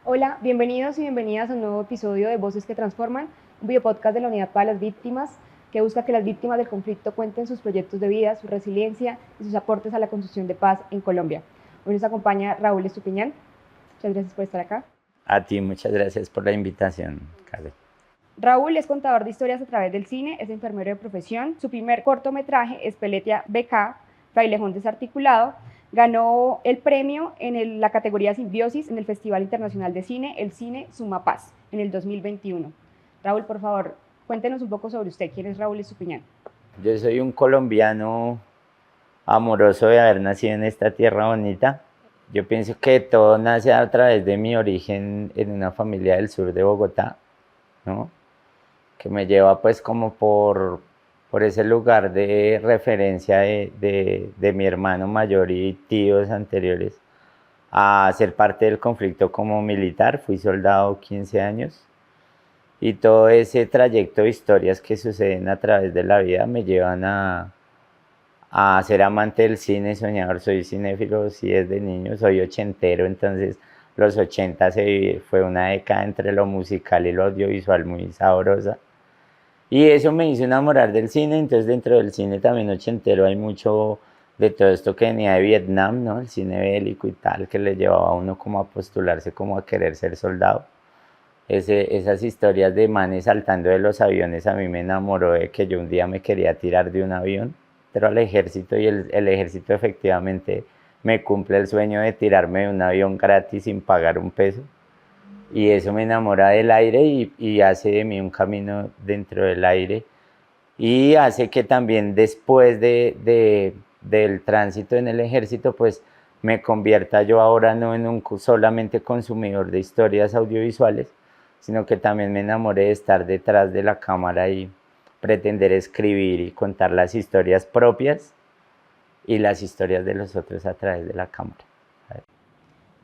Hola, bienvenidos y bienvenidas a un nuevo episodio de Voces que Transforman, un videopodcast de la Unidad para las Víctimas que busca que las víctimas del conflicto cuenten sus proyectos de vida, su resiliencia y sus aportes a la construcción de paz en Colombia. Hoy nos acompaña Raúl Estupiñán. Muchas gracias por estar acá. A ti, muchas gracias por la invitación, Karen. Raúl es contador de historias a través del cine, es enfermero de profesión. Su primer cortometraje es Peletia BK, Frailejón Desarticulado. Ganó el premio en la categoría Simbiosis en el Festival Internacional de Cine, El Cine Suma Paz, en el 2021. Raúl, por favor, cuéntenos un poco sobre usted. ¿Quién es Raúl Estupiñán? Yo soy un colombiano amoroso de haber nacido en esta tierra bonita. Yo pienso que todo nace a través de mi origen en una familia del sur de Bogotá, ¿no? Que me lleva pues como por ese lugar de referencia de mi hermano mayor y tíos anteriores a ser parte del conflicto como militar. Fui soldado 15 años y todo ese trayecto de historias que suceden a través de la vida me llevan a ser amante del cine, soñador. Soy cinéfilo, sí, desde niño, soy ochentero, entonces los 80 fue una década entre lo musical y lo audiovisual muy sabrosa. Y eso me hizo enamorar del cine. Entonces dentro del cine también ochentero hay mucho de todo esto que venía de Vietnam, ¿no? El cine bélico y tal, que le llevaba a uno como a postularse, como a querer ser soldado. Esas historias de manes saltando de los aviones a mí me enamoró de que yo un día me quería tirar de un avión, pero al ejército, y el ejército efectivamente me cumple el sueño de tirarme de un avión gratis sin pagar un peso. Y eso me enamora del aire y hace de mí un camino dentro del aire. Y hace que también después del tránsito en el ejército, pues me convierta yo ahora no en un solamente consumidor de historias audiovisuales, sino que también me enamoré de estar detrás de la cámara y pretender escribir y contar las historias propias y las historias de los otros a través de la cámara.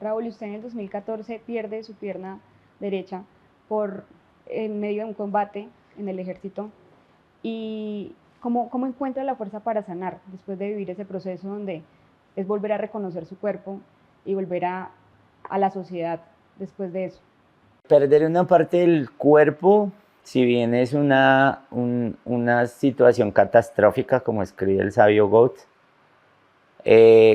Raúl, usted en el 2014 pierde su pierna derecha en medio de un combate en el ejército. ¿Y cómo encuentra la fuerza para sanar después de vivir ese proceso donde es volver a reconocer su cuerpo y volver a la sociedad después de eso? Perder una parte del cuerpo, si bien es una situación catastrófica, como escribe el sabio Goethe,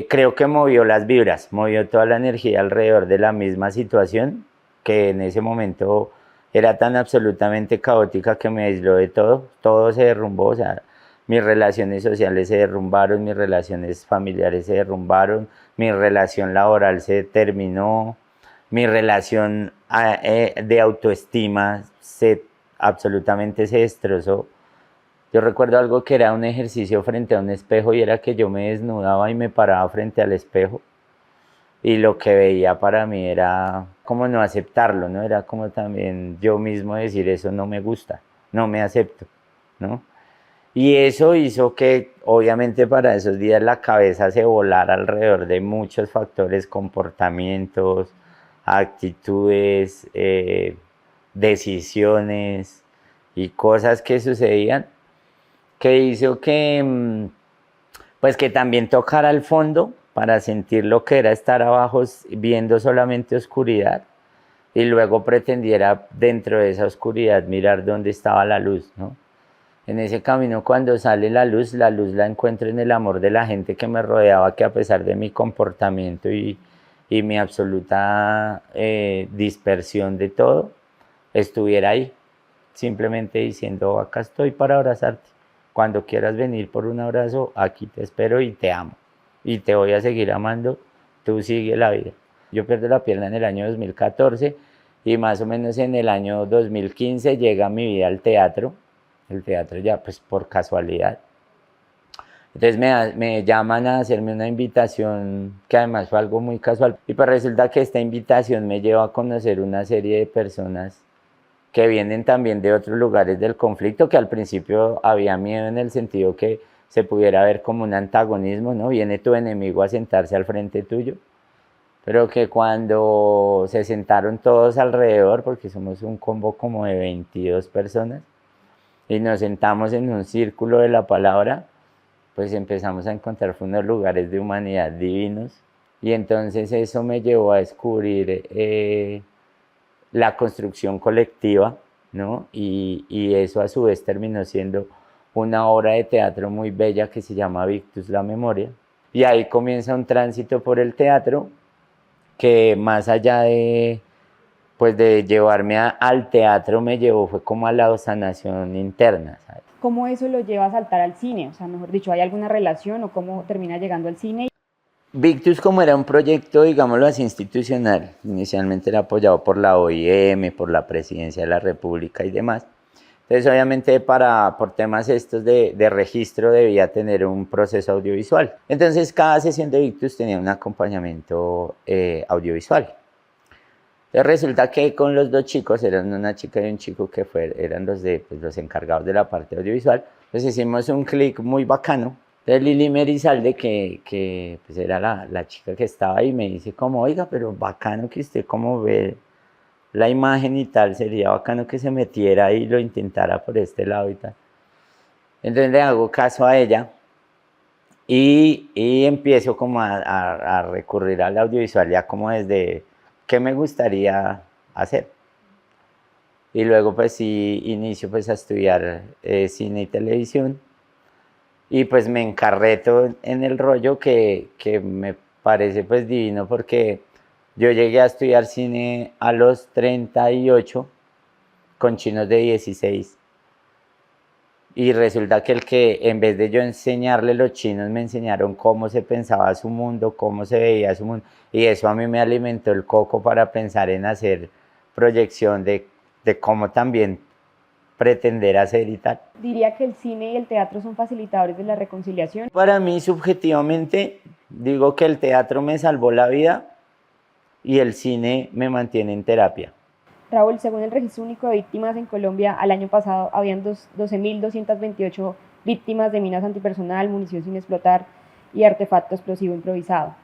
creo que movió las vibras, movió toda la energía alrededor de la misma situación, que en ese momento era tan absolutamente caótica que me aisló de todo. Todo se derrumbó. O sea, mis relaciones sociales se derrumbaron, mis relaciones familiares se derrumbaron, mi relación laboral se terminó, mi relación de autoestima absolutamente se destrozó. Yo recuerdo algo que era un ejercicio frente a un espejo, y era que yo me desnudaba y me paraba frente al espejo, y lo que veía para mí era como no aceptarlo, ¿no? Era como también yo mismo decir: eso no me gusta, no me acepto, ¿no? Y eso hizo que obviamente para esos días la cabeza se volara alrededor de muchos factores: comportamientos, actitudes, decisiones y cosas que sucedían, que hizo que, pues que también tocara el fondo para sentir lo que era estar abajo viendo solamente oscuridad, y luego pretendiera dentro de esa oscuridad mirar dónde estaba la luz, ¿no? En ese camino, cuando sale la luz la encuentro en el amor de la gente que me rodeaba, que a pesar de mi comportamiento y mi absoluta dispersión de todo, estuviera ahí, simplemente diciendo: acá estoy para abrazarte. Cuando quieras venir por un abrazo, aquí te espero y te amo. Y te voy a seguir amando, tú sigue la vida. Yo pierdo la pierna en el año 2014, y más o menos en el año 2015 llega mi vida al teatro. El teatro ya pues por casualidad. Entonces me llaman a hacerme una invitación, que además fue algo muy casual. Y pues resulta que esta invitación me lleva a conocer una serie de personas que vienen también de otros lugares del conflicto, que al principio había miedo en el sentido que se pudiera ver como un antagonismo, ¿no? Viene tu enemigo a sentarse al frente tuyo, pero que cuando se sentaron todos alrededor, porque somos un combo como de 22 personas, y nos sentamos en un círculo de la palabra, pues empezamos a encontrar unos lugares de humanidad divinos. Y entonces eso me llevó a descubrir la construcción colectiva, ¿no? Y eso a su vez terminó siendo una obra de teatro muy bella que se llama Victus la Memoria. Y ahí comienza un tránsito por el teatro que más allá de, pues de llevarme al teatro, me llevó fue como a la sanación interna, ¿sabes? ¿Cómo eso lo lleva a saltar al cine? O sea, mejor dicho, ¿hay alguna relación o cómo termina llegando al cine? Victus, como era un proyecto, digámoslo así, institucional, inicialmente era apoyado por la OIM, por la Presidencia de la República y demás. Entonces, obviamente, por temas estos de registro debía tener un proceso audiovisual. Entonces, cada sesión de Victus tenía un acompañamiento audiovisual. Entonces, resulta que con los dos chicos, eran una chica y un chico que eran los encargados de la parte audiovisual, pues hicimos un clic muy bacano. Entonces, Lili Merizalde, que pues era la chica que estaba ahí, me dice como, oiga, pero bacano que usted como ve la imagen y tal, sería bacano que se metiera y lo intentara por este lado y tal. Entonces le hago caso a ella y empiezo como a recurrir al audiovisual ya como desde qué me gustaría hacer. Y luego pues sí inicio pues a estudiar cine y televisión y pues me encarreto en el rollo que me parece pues divino porque yo llegué a estudiar cine a los 38 con chinos de 16. Y resulta que en vez de yo enseñarle los chinos, me enseñaron cómo se pensaba su mundo, cómo se veía su mundo. Y eso a mí me alimentó el coco para pensar en hacer proyección de cómo también pretender hacer y tal. Diría que el cine y el teatro son facilitadores de la reconciliación. Para mí, subjetivamente, digo que el teatro me salvó la vida y el cine me mantiene en terapia. Raúl, según el Registro Único de Víctimas en Colombia, al año pasado habían 12.228 víctimas de minas antipersonal, munición sin explotar y artefacto explosivo improvisado.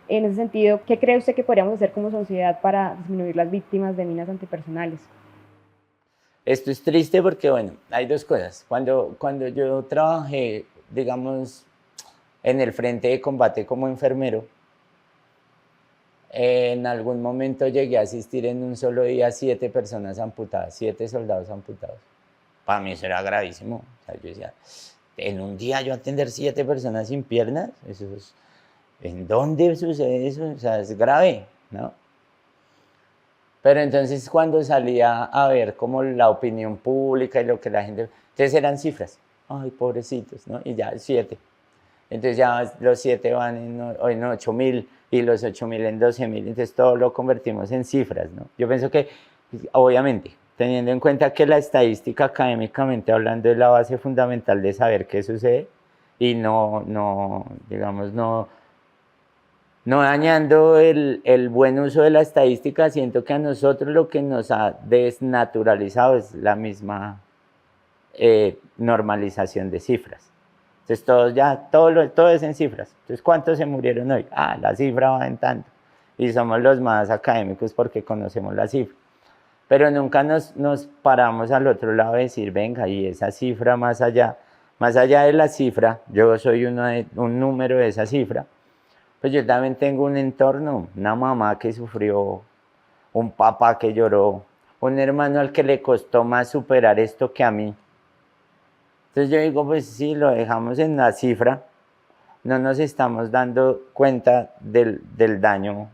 En ese sentido, ¿qué cree usted que podríamos hacer como sociedad para disminuir las víctimas de minas antipersonales? Esto es triste porque, bueno, hay dos cosas. Cuando yo trabajé, digamos, en el frente de combate como enfermero, en algún momento llegué a asistir en un solo día a 7 personas amputadas, 7 soldados amputados. Para mí eso era gravísimo. O sea, yo decía, en un día yo atender 7 personas sin piernas, ¿en dónde sucede eso? O sea, es grave, ¿no? Pero entonces cuando salía a ver como la opinión pública y lo que la gente... Entonces eran cifras. Ay, pobrecitos, ¿no? Y ya 7. Entonces ya los 7 van en 8.000 y los 8.000 en 12.000. Entonces todo lo convertimos en cifras, ¿no? Yo pienso que, obviamente, teniendo en cuenta que la estadística académicamente hablando es la base fundamental de saber qué sucede y digamos, no dañando el buen uso de la estadística, siento que a nosotros lo que nos ha desnaturalizado es la misma normalización de cifras. Entonces todo es en cifras. Entonces, ¿cuántos se murieron hoy? Ah, la cifra va en tanto. Y somos los más académicos porque conocemos la cifra. Pero nunca nos paramos al otro lado de decir, venga, y esa cifra más allá de la cifra, yo soy un número de esa cifra, pues yo también tengo un entorno, una mamá que sufrió, un papá que lloró, un hermano al que le costó más superar esto que a mí. Entonces yo digo, pues sí, lo dejamos en la cifra, no nos estamos dando cuenta del daño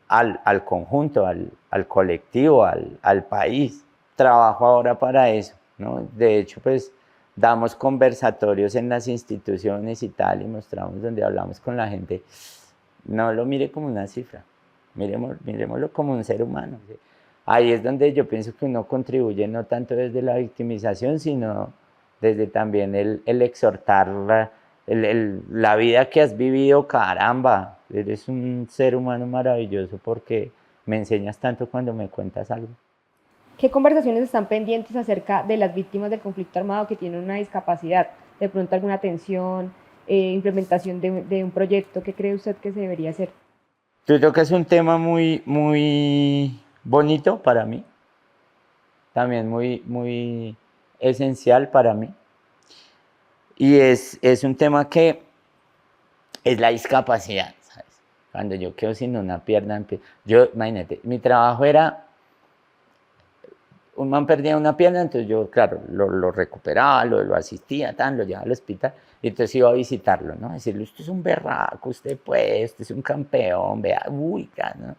al conjunto, al colectivo, al país. Trabajo ahora para eso, ¿no? De hecho, pues damos conversatorios en las instituciones y tal, y mostramos donde hablamos con la gente. No lo mire como una cifra, miremoslo como un ser humano. ¿Sí? Ahí es donde yo pienso que uno contribuye no tanto desde la victimización, sino desde también el exhortar la vida que has vivido, caramba, eres un ser humano maravilloso porque me enseñas tanto cuando me cuentas algo. ¿Qué conversaciones están pendientes acerca de las víctimas del conflicto armado que tienen una discapacidad? De pronto alguna atención, implementación de un proyecto, ¿qué cree usted que se debería hacer? Tú tocas un tema muy, muy bonito para mí, también muy, muy esencial para mí. Y es un tema que es la discapacidad, ¿sabes? Cuando yo quedo sin una pierna, yo, imagínate, mi trabajo era un man perdía una pierna, entonces yo, claro, lo recuperaba, lo asistía, lo llevaba al hospital, y entonces iba a visitarlo, ¿no? Decirle, usted es un berraco, usted puede, usted es un campeón, vea, uy, ¿no?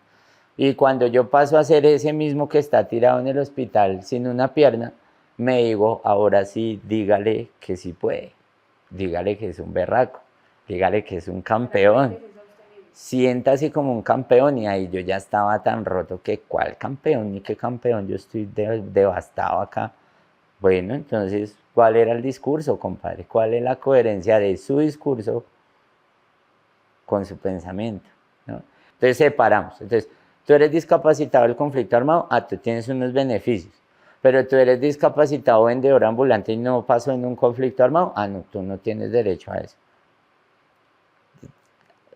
Y cuando yo paso a ser ese mismo que está tirado en el hospital sin una pierna, me digo, ahora sí, dígale que sí puede, dígale que es un berraco, dígale que es un campeón, siéntase como un campeón. Y ahí yo ya estaba tan roto que cuál campeón ni qué campeón, yo estoy devastado acá. Bueno, entonces, ¿cuál era el discurso, compadre? ¿Cuál es la coherencia de su discurso con su pensamiento? ¿No? Entonces separamos. Entonces, tú eres discapacitado del conflicto armado, tú tienes unos beneficios. Pero tú eres discapacitado vendedor ambulante y no pasó en un conflicto armado, no, tú no tienes derecho a eso.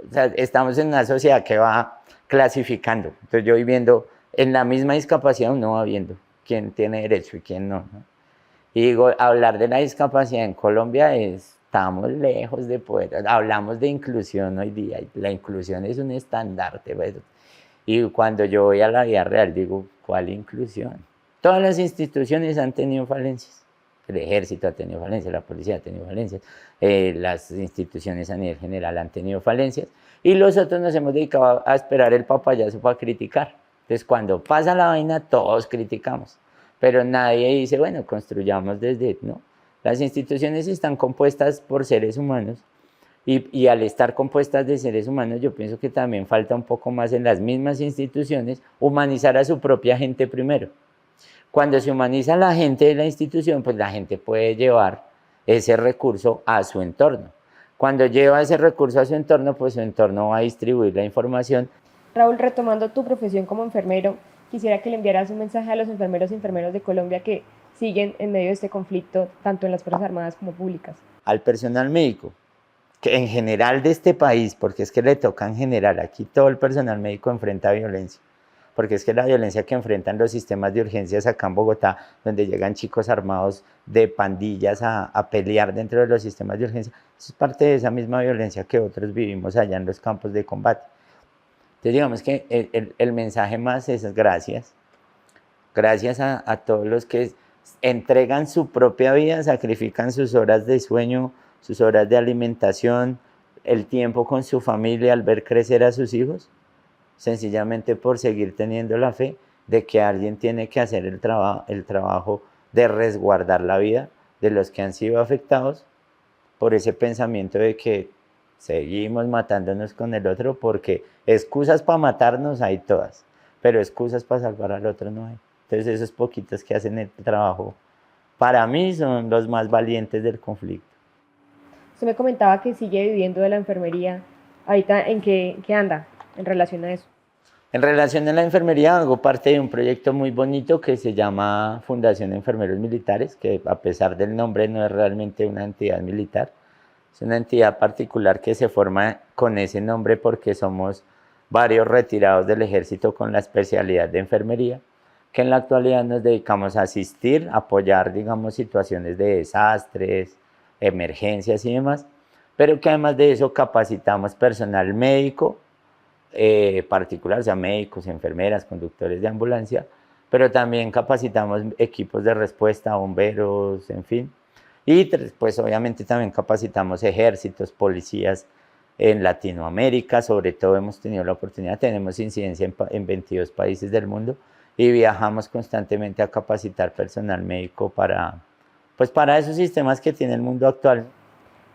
O sea, estamos en una sociedad que va clasificando. Entonces yo voy viendo, en la misma discapacidad uno va viendo quién tiene derecho y quién no, ¿no? Y digo, hablar de la discapacidad en Colombia estamos lejos de poder, hablamos de inclusión hoy día, y la inclusión es un estandarte, ¿ves? Y cuando yo voy a la vida real digo, ¿cuál inclusión? Todas las instituciones han tenido falencias. El ejército ha tenido falencias, la policía ha tenido falencias, las instituciones a nivel general han tenido falencias, y nosotros nos hemos dedicado a esperar el papayazo para criticar. Entonces, cuando pasa la vaina, todos criticamos, pero nadie dice, bueno, construyamos desde, ¿no? Las instituciones están compuestas por seres humanos, y al estar compuestas de seres humanos, yo pienso que también falta un poco más en las mismas instituciones humanizar a su propia gente primero. Cuando se humaniza la gente de la institución, pues la gente puede llevar ese recurso a su entorno. Cuando lleva ese recurso a su entorno, pues su entorno va a distribuir la información. Raúl, retomando tu profesión como enfermero, quisiera que le enviaras un mensaje a los enfermeros y enfermeras de Colombia que siguen en medio de este conflicto, tanto en las Fuerzas Armadas como públicas. Al personal médico, que en general de este país, porque es que le toca en general, aquí todo el personal médico enfrenta violencia, porque es que la violencia que enfrentan los sistemas de urgencias acá en Bogotá, donde llegan chicos armados de pandillas a pelear dentro de los sistemas de urgencia, eso es parte de esa misma violencia que otros vivimos allá en los campos de combate. Entonces digamos que el mensaje más es gracias, gracias a todos los que entregan su propia vida, sacrifican sus horas de sueño, sus horas de alimentación, el tiempo con su familia al ver crecer a sus hijos, sencillamente por seguir teniendo la fe de que alguien tiene que hacer el trabajo de resguardar la vida de los que han sido afectados por ese pensamiento de que seguimos matándonos con el otro, porque excusas para matarnos hay todas, pero excusas para salvar al otro no hay. Entonces esos poquitos que hacen el trabajo, para mí son los más valientes del conflicto. Usted me comentaba que sigue viviendo de la enfermería. ¿Ahorita en qué anda en relación a eso? En relación a la enfermería, hago parte de un proyecto muy bonito que se llama Fundación Enfermeros Militares, que a pesar del nombre no es realmente una entidad militar. Es una entidad particular que se forma con ese nombre porque somos varios retirados del ejército con la especialidad de enfermería, que en la actualidad nos dedicamos a asistir, apoyar, digamos, situaciones de desastres, emergencias y demás, pero que además de eso capacitamos personal médico, particular, o sea, médicos, enfermeras, conductores de ambulancia, pero también capacitamos equipos de respuesta, bomberos, en fin. Y pues obviamente también capacitamos ejércitos, policías en Latinoamérica, sobre todo hemos tenido la oportunidad, tenemos incidencia en 22 países del mundo y viajamos constantemente a capacitar personal médico pues para esos sistemas que tiene el mundo actual.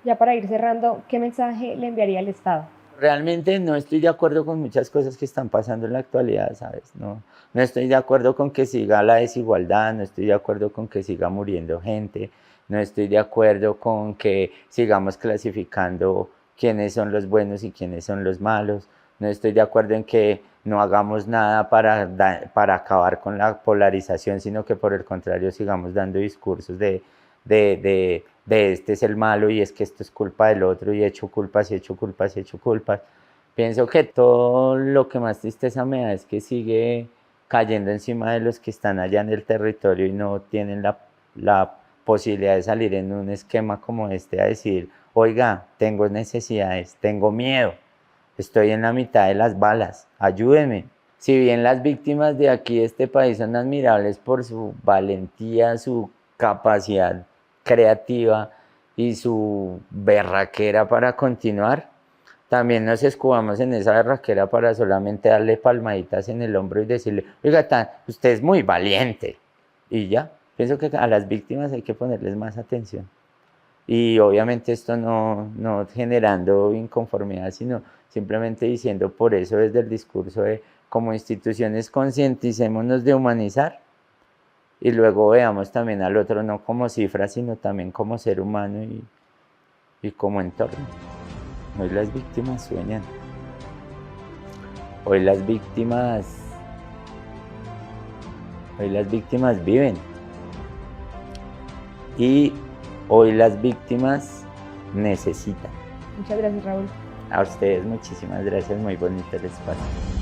Ya para ir cerrando, ¿qué mensaje le enviaría al Estado? Realmente no estoy de acuerdo con muchas cosas que están pasando en la actualidad, ¿sabes? No estoy de acuerdo con que siga la desigualdad, no estoy de acuerdo con que siga muriendo gente, no estoy de acuerdo con que sigamos clasificando quiénes son los buenos y quiénes son los malos, no estoy de acuerdo en que no hagamos nada para acabar con la polarización, sino que por el contrario sigamos dando discursos de este es el malo y es que esto es culpa del otro y he hecho culpas y he hecho culpas y he hecho culpas. Pienso que todo lo que más tristeza me da es que sigue cayendo encima de los que están allá en el territorio y no tienen la posibilidad de salir en un esquema como este a decir, oiga, tengo necesidades, tengo miedo, estoy en la mitad de las balas, ayúdeme. Si bien las víctimas de aquí, de este país, son admirables por su valentía, su capacidad creativa y su berraquera para continuar, también nos escudamos en esa berraquera para solamente darle palmaditas en el hombro y decirle, oiga, usted es muy valiente. Y ya, pienso que a las víctimas hay que ponerles más atención. Y obviamente esto no generando inconformidad, sino simplemente diciendo por eso desde el discurso de como instituciones concienticémonos de humanizar y luego veamos también al otro no como cifra, sino también como ser humano y como entorno. Hoy las víctimas sueñan. Hoy las víctimas viven. Y hoy las víctimas necesitan. Muchas gracias, Raúl. A ustedes muchísimas gracias, muy bonito el espacio.